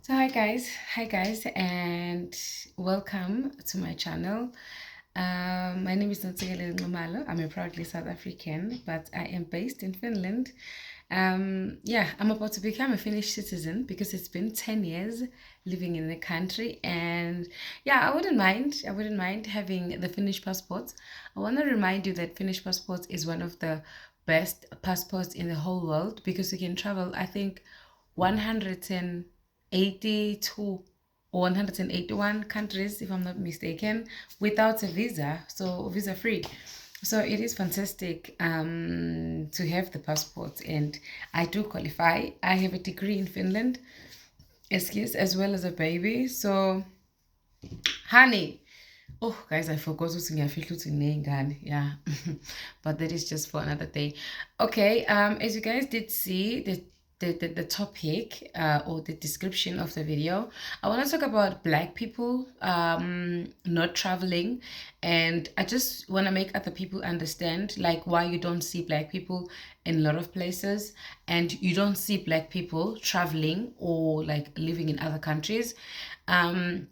So hi guys, and welcome to my channel. My name is Notsikele Nxumalo. I'm a proudly South African, but I am based in Finland. Yeah, I'm about to become a Finnish citizen because it's been 10 years living in the country, and yeah, I wouldn't mind. I wouldn't mind having the Finnish passport. I want to remind you that Finnish passport is one of the best passports in the whole world because you can travel, I think, 182 or 181 countries, if I'm not mistaken, without a visa, so visa free. So it is fantastic to have the passport, and I do qualify. I have a degree in Finland, excuse, as well as a baby. So, honey, oh, guys, I forgot to sing a gun. Yeah, but that is just for another day. Okay, as you guys did see, the topic or the description of the video, I want to talk about Black people not traveling, and I just want to make other people understand like why you don't see Black people in a lot of places, and you don't see Black people traveling or like living in other countries. Um,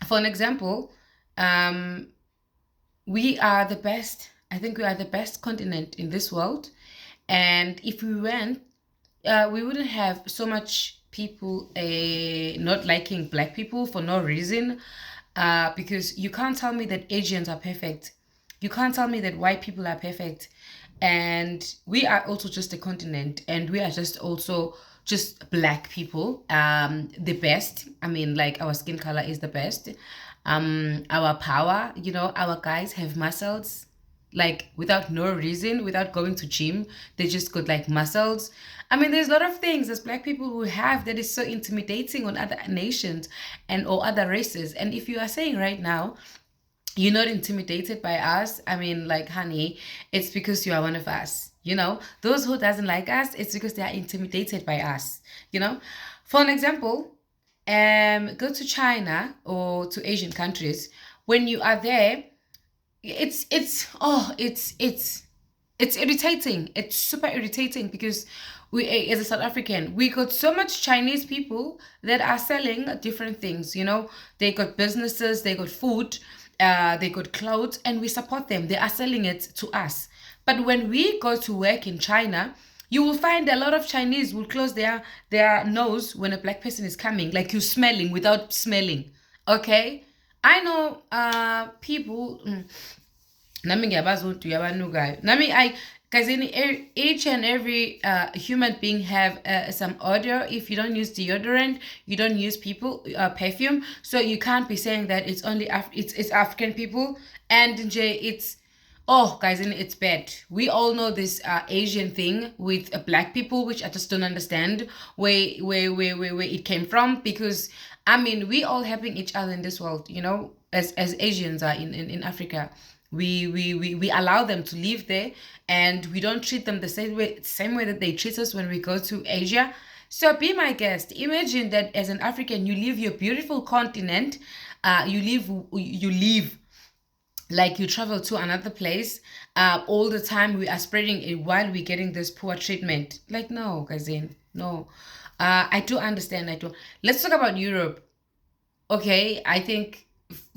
for an example, um, we are the best. I think we are the best continent in this world. And if we went, we wouldn't have so much people not liking Black people for no reason. Because you can't tell me that Asians are perfect. You can't tell me that white people are perfect. And we are also just a continent, and we are just also just Black people, the best. I mean, like, our skin color is the best. Our power, our guys have muscles like without no reason, without going to gym. They just got like muscles. I mean, there's a lot of things as Black people who have that is so intimidating on other nations and or other races. And if you are saying right now you're not intimidated by us, I mean, like, honey, it's because you are one of us. Those who doesn't like us, it's because they are intimidated by us. For an example, go to China or to Asian countries. When you are there, it's irritating. It's super irritating because we, as a South African, we got so much Chinese people that are selling different things. They got businesses, they got food, they got clothes, and we support them. They are selling it to us. But when we go to work in China, you will find a lot of Chinese will close their nose when a Black person is coming, like you're smelling without smelling. Okay, I know people. Nami ngiyabazi ukuthi uyabanukayo. Nami I guys, each and every human being have some odor. If you don't use deodorant, you don't use people perfume, so you can't be saying that it's only it's African people. And it's, oh, guys, and it's bad. We all know this Asian thing with Black people, which I just don't understand where it came from. Because I mean, we all helping each other in this world, as Asians are in Africa. We allow them to live there, and we don't treat them the same way that they treat us when we go to Asia. So be my guest. Imagine that as an African, you leave your beautiful continent, you live like you travel to another place all the time. We are spreading it while we're getting this poor treatment. Like, no, Gazin, no. I do understand. Let's talk about Europe. Okay, I think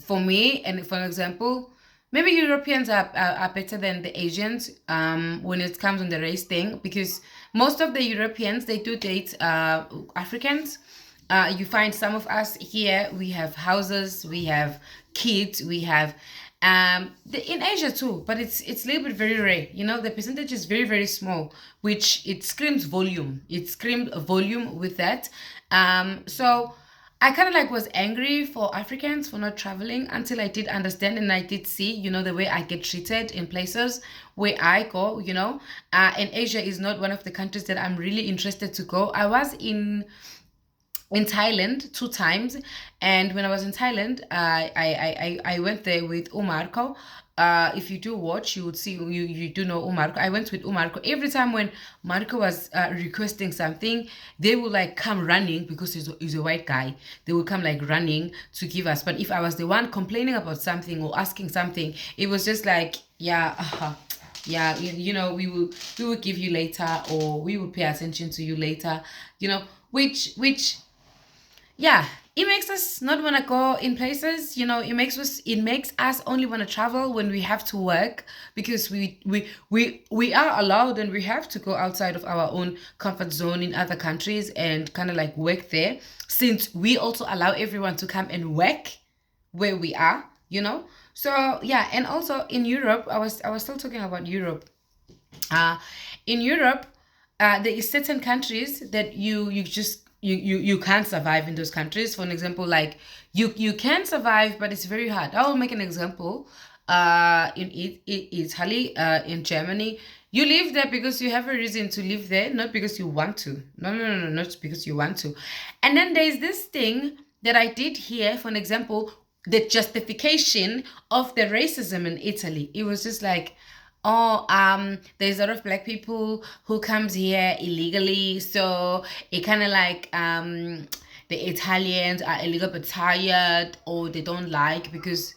for me, and for example, maybe Europeans are better than the Asians when it comes on the race thing, because most of the Europeans, they do date Africans. You find some of us here, we have houses, we have kids, we have in Asia too, but it's a little bit very rare. The percentage is very, very small, which it screams volume. It screamed volume with that. So I kind of like was angry for Africans for not traveling until I did understand and I did see, the way I get treated in places where I go. And Asia is not one of the countries that I'm really interested to go. I was in Thailand 2 times, and when I was in Thailand, I went there with Umarko. If you do watch, you would see you do know Umarko. I went with Umarko. Every time when Marco was requesting something, they would like come running because he's a white guy. They would come like running to give us. But if I was the one complaining about something or asking something, it was just like, yeah, yeah, we will give you later, or we will pay attention to you later. Which yeah, it makes us not want to go in places. It makes us only want to travel when we have to work, because we are allowed and we have to go outside of our own comfort zone in other countries and kind of like work there, since we also allow everyone to come and work where we are. So yeah, and also in Europe, I was still talking about Europe. uh, in Europe, there is certain countries that you can't survive in those countries. For an example, like you can survive, but it's very hard. I will make an example. In Italy, in Germany, you live there because you have a reason to live there, not because you want to. No, no, no, no, not because you want to. And then there's this thing that I did here. For an example, the justification of the racism in Italy. It was just like, oh, there's a lot of black people who comes here illegally, so it kind of like the Italians are a little bit tired, or they don't like because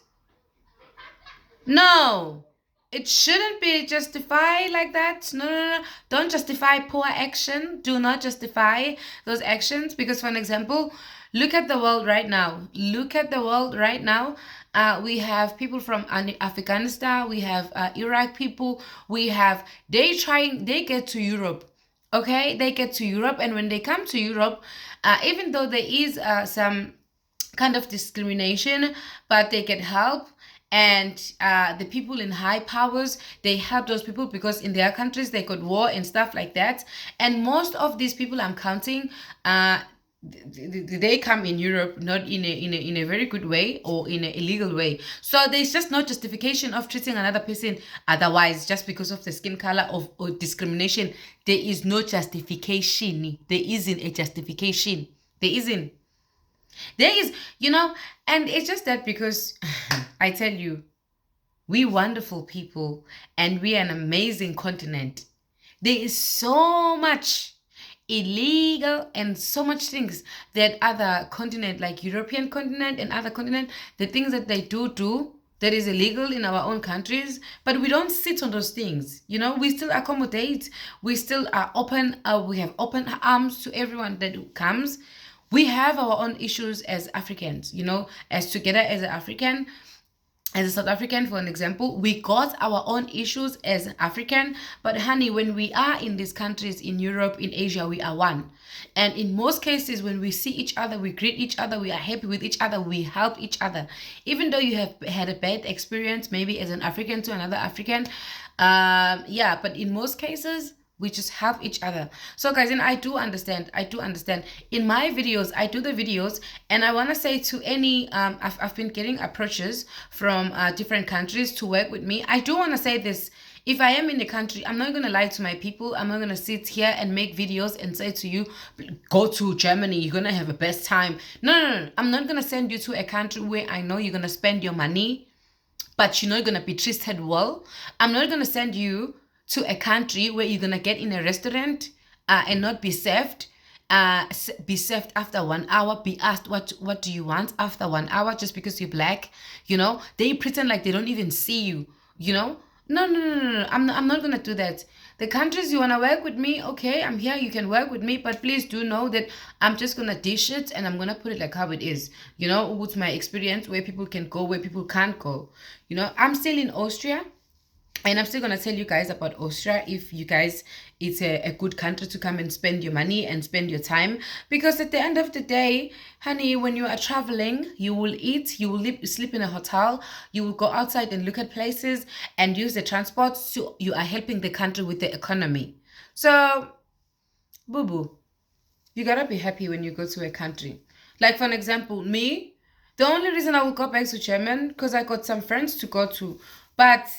no, it shouldn't be justified like that. No, no, no. Don't justify poor action. Do not justify those actions because, for an example, look at the world right now. Look at the world right now. We have people from Afghanistan. We have Iraq people. They get to Europe. Okay, they get to Europe, and when they come to Europe, even though there is some kind of discrimination, but they get help. And the people in high powers, they help those people because in their countries they got war and stuff like that. And most of these people I'm counting, they come in Europe not in a very good way or in an illegal way. So there's just no justification of treating another person otherwise just because of the skin color or discrimination. There is no justification. There isn't a justification. There isn't. There is, and it's just that because I tell you, we wonderful people and we are an amazing continent. There is so much illegal and so much things that other continent, like European continent and other continent, the things that they do that is illegal in our own countries, but we don't sit on those things. We still accommodate. We still are open. We have open arms to everyone that comes. We have our own issues as Africans, as together as an African, as a South African, for an example, we got our own issues as African. But honey, when we are in these countries, in Europe, in Asia, we are one. And in most cases, when we see each other, we greet each other, we are happy with each other, we help each other. Even though you have had a bad experience, maybe as an African to another African, yeah, but in most cases, we just help each other. So guys, and I do understand. In my videos, I do the videos, and I want to say to any I've been getting approaches from different countries to work with me. I do want to say this: if I am in the country, I'm not going to lie to my people. I'm not going to sit here and make videos and say to you, go to Germany, you're going to have a best time. No, no, no. I'm not going to send you to a country where I know you're going to spend your money, but you're not going to be treated well. I'm not going to send you to a country where you're going to get in a restaurant and not be served. Be served after 1 hour, be asked what do you want after 1 hour just because you're black. They pretend like they don't even see you. No, no, no, no, no. I'm not going to do that. The countries you want to work with me, okay, I'm here, you can work with me, but please do know that I'm just going to dish it and I'm going to put it like how it is, with my experience, where people can go, where people can't go. I'm still in Austria. And I'm still going to tell you guys about Austria if you guys, it's a good country to come and spend your money and spend your time. Because at the end of the day, honey, when you are traveling, you will eat, you will sleep in a hotel, you will go outside and look at places and use the transport. So you are helping the country with the economy. So, boo-boo, you got to be happy when you go to a country. Like, for an example, me, the only reason I will go back to Germany because I got some friends to go to. But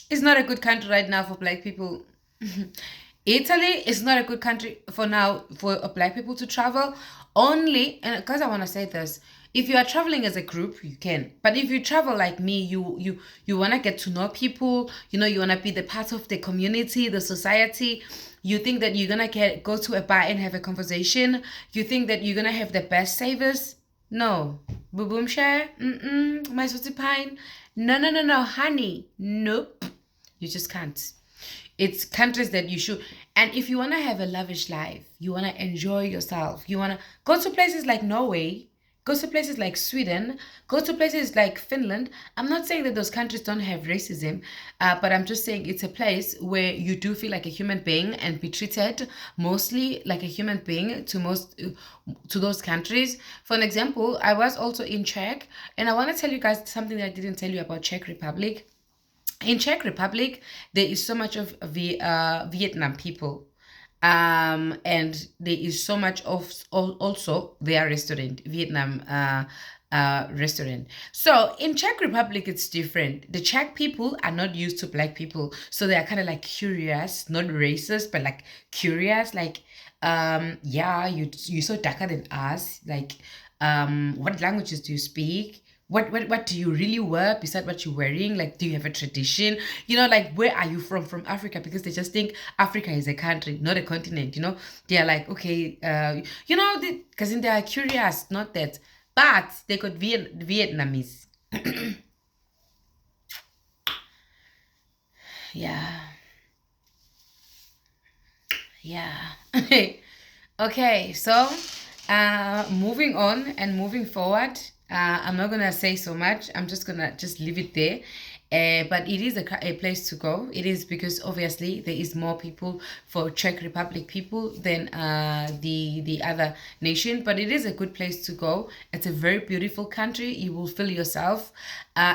it's not a good country right now for black people. Italy is not a good country for now for black people to travel. Only, and because I want to say this, if you are traveling as a group, you can. But if you travel like me, you want to get to know people. You want to be the part of the community, the society. You think that you're going to go to a bar and have a conversation. You think that you're going to have the best service. No. Boom share. My sweetie pine. No, honey. Nope. You just can't. It's countries that you should. And if you want to have a lavish life, you want to enjoy yourself, you want to go to places like Norway, go to places like Sweden, go to places like Finland. I'm not saying that those countries don't have racism, but I'm just saying it's a place where you do feel like a human being and be treated mostly like a human being to those countries. For an example, I was also in Czech, and I want to tell you guys something that I didn't tell you about Czech Republic. In Czech Republic, there is so much of Vietnam people, and there is so much of also their restaurant, Vietnam restaurant. So in Czech Republic, it's different. The Czech people are not used to black people, so they are kind of like curious, not racist, but like curious, like yeah, you're so darker than us, like what languages do you speak? What do you really wear beside what you're wearing? Like, do you have a tradition? You know, like, where are you from Africa? Because they just think Africa is a country, not a continent. You know, they are like, okay, you know, because they are curious, not that, but they got Vietnamese. Yeah, yeah. Okay, so moving on and moving forward, I'm not gonna say so much. I'm just gonna just leave it there. But it is a place to go. It is because obviously there is more people for Czech Republic people than the other nation. But it is a good place to go. It's a very beautiful country. You will feel yourself.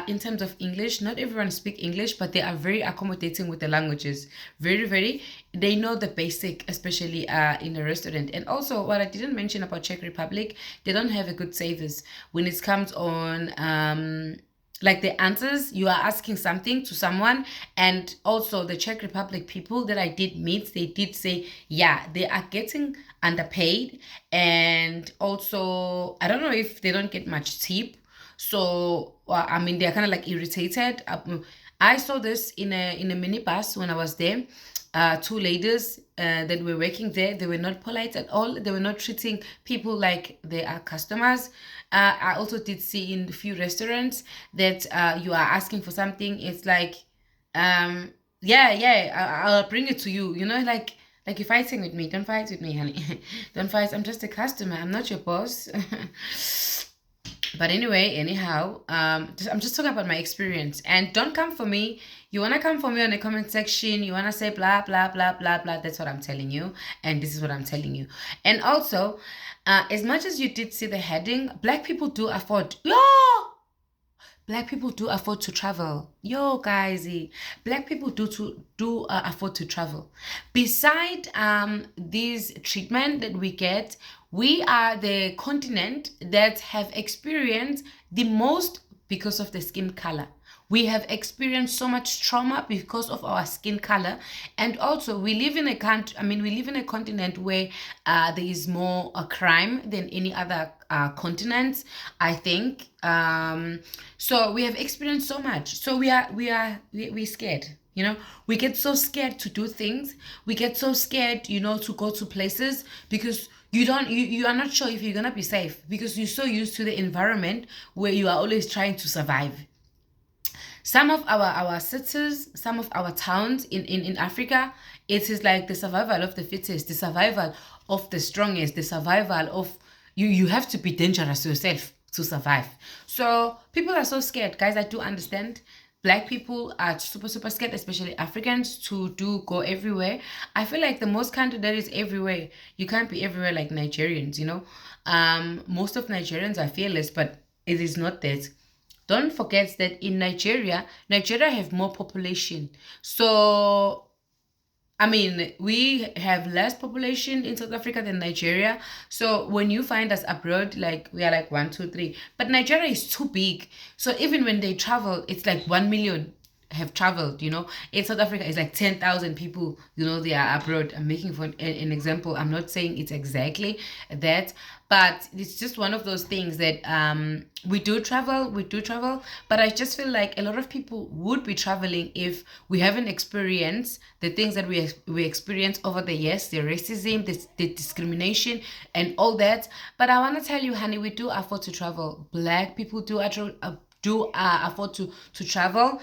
In terms of English, not everyone speak English, but they are very accommodating with the languages. Very, very. They know the basic, especially in a restaurant. And also, what I didn't mention about Czech Republic, they don't have a good service when it comes on like the answers. You are asking something to someone, and also the Czech Republic people that I did meet, they did say, yeah, they are getting underpaid, and also I don't know if they don't get much tip. So I mean, they're kind of like irritated. I saw this in a minibus when I was there. Two ladies that were working there, they were not polite at all. They were not treating people like they are customers. I also did see in a few restaurants that you are asking for something. It's like, yeah, yeah, I'll bring it to you. You know, like you're fighting with me. Don't fight with me, honey. Don't fight. I'm just a customer. I'm not your boss. But anyway, anyhow, I'm just talking about my experience. And don't come for me. You wanna come for me on the comment section. You wanna say blah blah blah blah blah. That's what I'm telling you, and this is what I'm telling you. And also, as much as you did see the heading, black people do afford. Yo, black people do afford to travel. Yo, guys, black people do afford to travel. Beside this treatment that we get, we are the continent that have experienced the most because of the skin color. We have experienced so much trauma because of our skin color, and also we live in a country. I mean, we live in a continent where there is more crime than any other continent, I think. So we have experienced so much. So we're scared. You know, we get so scared to do things. We get so scared, you know, to go to places because you are not sure if you're gonna be safe because you're so used to the environment where you are always trying to survive. Some of our cities, some of our towns in Africa, it is like the survival of the fittest, the survival of the strongest, the survival of you have to be dangerous yourself to survive. So people are so scared. Guys, I do understand. Black people are super scared, especially Africans, to do go everywhere. I feel like the most country that is everywhere, you can't be everywhere like Nigerians, you know. Most of Nigerians are fearless, but it is not that. Don't forget that in Nigeria have more population. So I mean, we have less population in South Africa than Nigeria. So when you find us abroad, like we are like one, two, three. But Nigeria is too big. So even when they travel, it's like 1 million have traveled, you know. In South Africa, it's like 10,000 people, you know, they are abroad. I'm making for an example. I'm not saying it's exactly that, but it's just one of those things that we do travel, but I just feel like a lot of people would be traveling if we haven't experienced the things that we experienced over the years, the racism, the discrimination, and all that. But I want to tell you, honey, we do afford to travel. Black people do afford to travel.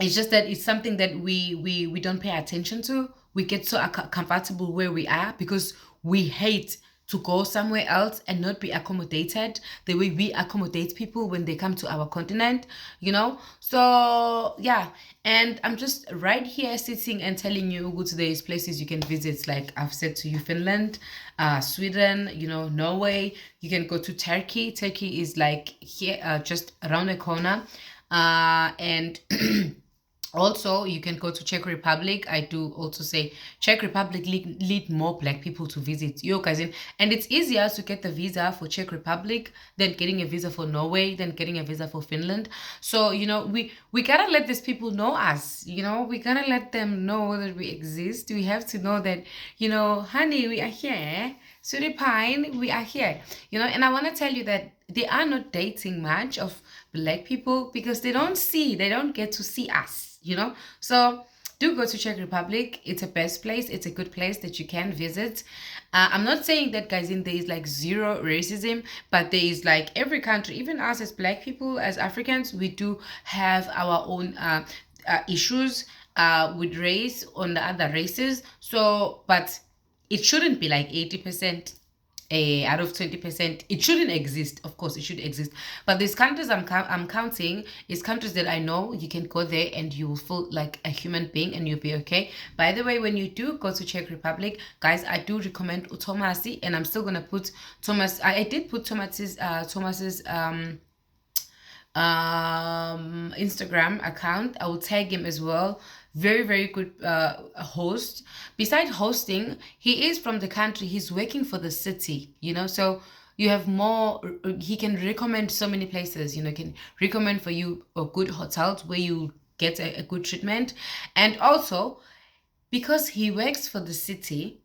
It's just that it's something that we don't pay attention to. We get so comfortable where we are because we hate to go somewhere else and not be accommodated the way we accommodate people when they come to our continent, you know. So yeah, and I'm just right here sitting and telling you, go to these places you can visit. Like I've said to you, Finland, Sweden, you know, Norway. You can go to Turkey. Turkey is like here, just around the corner, and also you can go to Czech Republic. I do also say Czech Republic lead more black people to visit you guys in, and it's easier to get the visa for Czech Republic than getting a visa for Norway, than getting a visa for Finland. So you know, we gotta let these people know us, you know, we gotta let them know that we exist. We have to know that, you know, honey, we are here. Sweetie Pine, we are here, you know. And I want to tell you that they are not dating much of black people because they don't get to see us, you know. So do go to Czech Republic. It's a best place. It's a good place that you can visit. I'm not saying that, guys, in there is like zero racism, but there is, like, every country, even us as black people, as Africans, we do have our own issues with race on the other races. So, but it shouldn't be like 80% out of 20%. It shouldn't exist. Of course, it should exist. But these countries I'm counting is countries that I know you can go there and you will feel like a human being and you'll be okay. By the way, when you do go to Czech Republic, guys, I do recommend Tomasi, and I'm still gonna put Thomas. I did put Thomas's Instagram account. I will tag him as well. Very, very good host. Besides hosting, he is from the country. He's working for the city, you know. So you have more. He can recommend so many places, you know. Can recommend for you good hotels where you get a good treatment. And also, because he works for the city,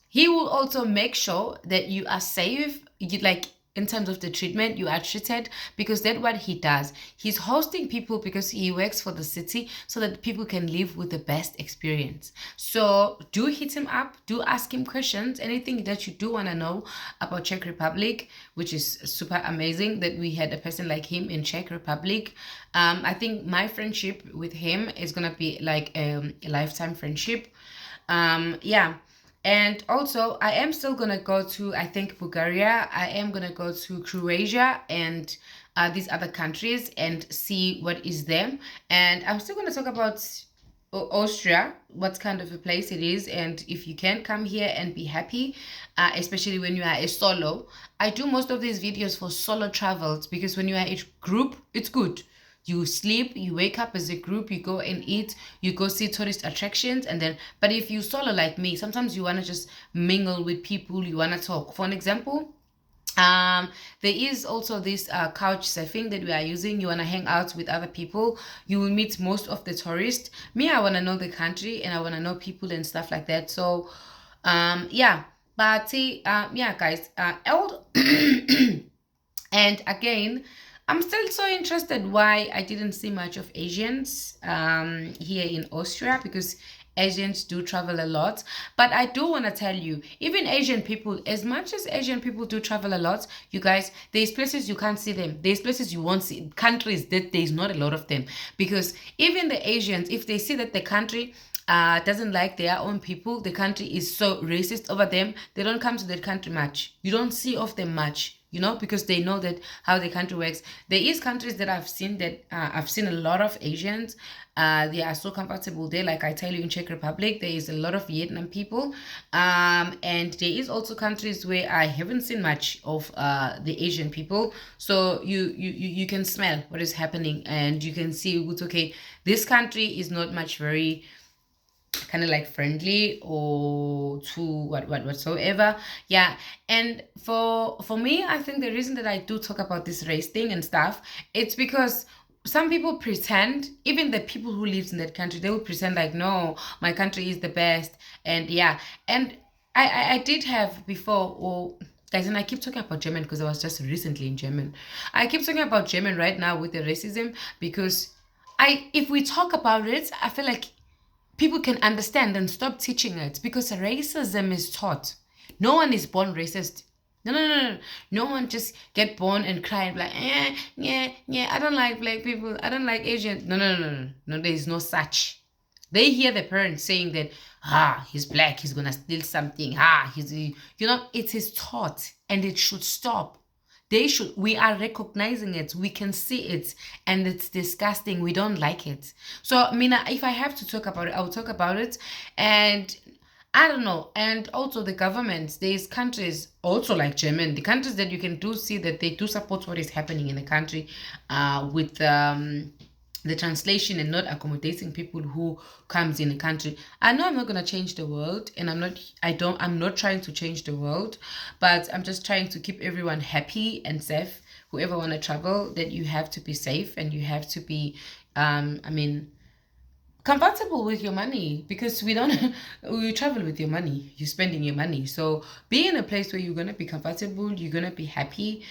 he will also make sure that you are safe. You, like, in terms of the treatment, you are treated, because that's what he does. He's hosting people because he works for the city so that people can live with the best experience. So do hit him up, do ask him questions, anything that you do want to know about Czech Republic, which is super amazing that we had a person like him in Czech Republic. I think my friendship with him is gonna be like a lifetime friendship. Yeah. And also, I am still gonna go to, I think, Bulgaria. I am gonna go to Croatia and these other countries and see what is there. And I'm still gonna talk about Austria, what kind of a place it is, and if you can come here and be happy, especially when you are a solo. I do most of these videos for solo travels because when you are a group, it's good. You sleep, you wake up as a group, you go and eat, you go see tourist attractions, and then, but if you solo like me, sometimes you want to just mingle with people, you want to talk. For an example, there is also this couch surfing that we are using. You want to hang out with other people, you will meet most of the tourists. Me, I want to know the country and I want to know people and stuff like that. So yeah, but yeah, guys, and again, I'm still so interested why I didn't see much of Asians here in Austria, because Asians do travel a lot. But I do want to tell you, even Asian people, as much as Asian people do travel a lot, you guys, there's places you can't see them. There's places you won't see, countries that there's not a lot of them. Because even the Asians, if they see that the country doesn't like their own people, the country is so racist over them, they don't come to that country much. You don't see of them much, you know, because they know that how the country works. There is countries that I've seen that I've seen a lot of Asians. They are so comfortable there. Like I tell you, in Czech Republic, there is a lot of Vietnam people. And there is also countries where I haven't seen much of the Asian people. So you can smell what is happening and you can see, okay, this country is not much very kind of like friendly or to whatsoever. Yeah. And for me, I think the reason that I do talk about this race thing and stuff, it's because some people pretend, even the people who lives in that country, they will pretend like, no, my country is the best. And yeah, and I did have before, or guys, and I keep talking about German because I was just recently in German. I keep talking about German right now with the racism because if we talk about it, I feel like people can understand and stop teaching it, because racism is taught. No one is born racist. No, no, no, no. No one just get born and cry and be like, yeah, yeah. I don't like black people. I don't like Asians. No, no, no, no, no. No, there is no such. They hear the parents saying that, he's black, he's gonna steal something. It's his thought, and it should stop. We are recognizing it, we can see it, and it's disgusting. We don't like it. So, Mina, if I have to talk about it, I'll talk about it. And I don't know. And also the government, there's countries also like Germany, the countries that you can do see that they do support what is happening in the country, with the translation and not accommodating people who comes in the country. I know I'm not gonna change the world, and I'm not trying to change the world, but I'm just trying to keep everyone happy and safe. Whoever wanna travel, that you have to be safe and you have to be, I mean, comfortable with your money, because we don't we travel with your money, you're spending your money. So be in a place where you're gonna be comfortable, you're gonna be happy.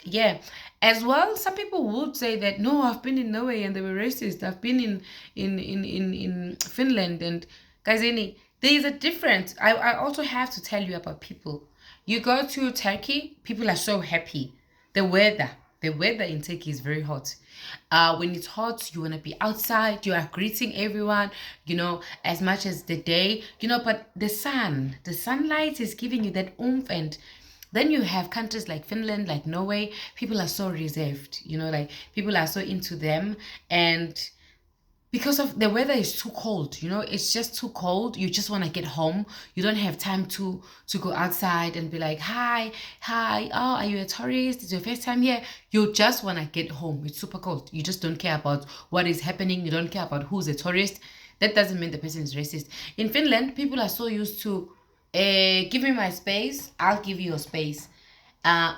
Yeah. As well, some people would say that, no, I've been in Norway and they were racist. I've been in Finland. And guys, there is a difference. I also have to tell you about people. You go to Turkey, people are so happy. The weather, the weather in Turkey is very hot. When it's hot, you want to be outside, you are greeting everyone, as much as the day, but the sunlight is giving you that oomph. And then you have countries like Finland, like Norway, people are so reserved, like people are so into them. And because of the weather is too cold, it's just too cold. You just want to get home. You don't have time to go outside and be like, hi, oh, are you a tourist? It's your first time here? You just want to get home. It's super cold. You just don't care about what is happening. You don't care about who's a tourist. That doesn't mean the person is racist. In Finland, people are so used to, give me my space, I'll give you your space.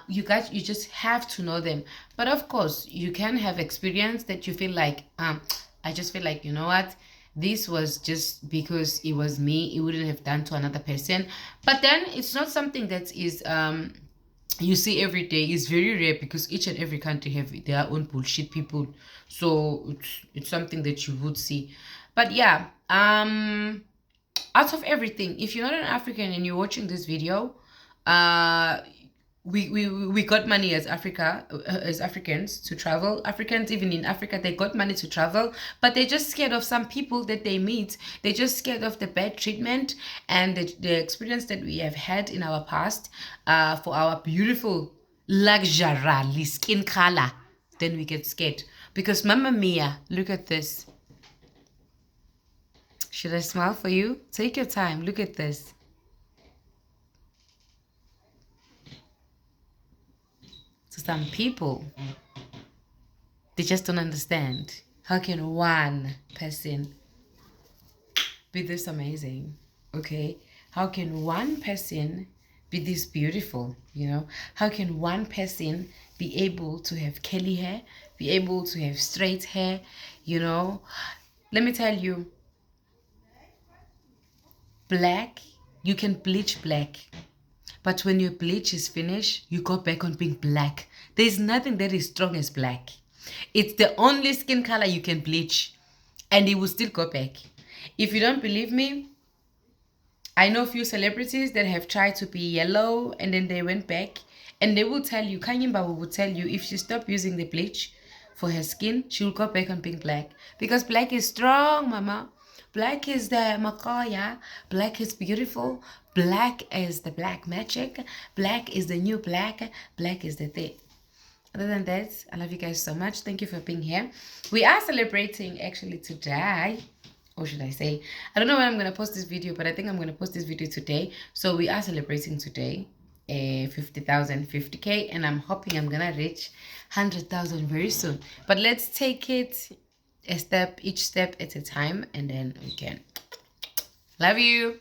You just have to know them. But of course, you can have experience that you feel like, I just feel like, you know what, this was just because it was me, it wouldn't have done to another person. But then it's not something that is, you see every day. It's very rare, because each and every country have their own bullshit people. So it's something that you would see. But yeah, out of everything, if you're not an African and you're watching this video, uh we got money as Africans to travel. Africans, even in Africa, they got money to travel, but they're just scared of some people that they meet. They're just scared of the bad treatment and the experience that we have had in our past, for our beautiful luxury skin color. Then we get scared, because Mamma Mia, look at this. Should I smile for you? Take your time, look at this. To some people, they just don't understand. How can one person be this amazing? Okay? How can one person be this beautiful? How can one person be able to have curly hair, be able to have straight hair? Let me tell you, black, you can bleach black. But when your bleach is finished, you go back on being black. There's nothing that is strong as black. It's the only skin color you can bleach, and it will still go back. If you don't believe me, I know a few celebrities that have tried to be yellow and then they went back, and they will tell you, Kanye Mbabu will tell you, if she stopped using the bleach for her skin, she will go back on being black. Because black is strong, mama. Black is the Makaya. Black is beautiful. Black is the black magic. Black is the new black. Black is the thing. Other than that, I love you guys so much. Thank you for being here. We are celebrating actually today. Or should I say? I don't know when I'm going to post this video, but I think I'm going to post this video today. So we are celebrating today 50,000, 50K. And I'm hoping I'm going to reach 100,000 very soon. But let's take it each step at a time, and then we can. Love you.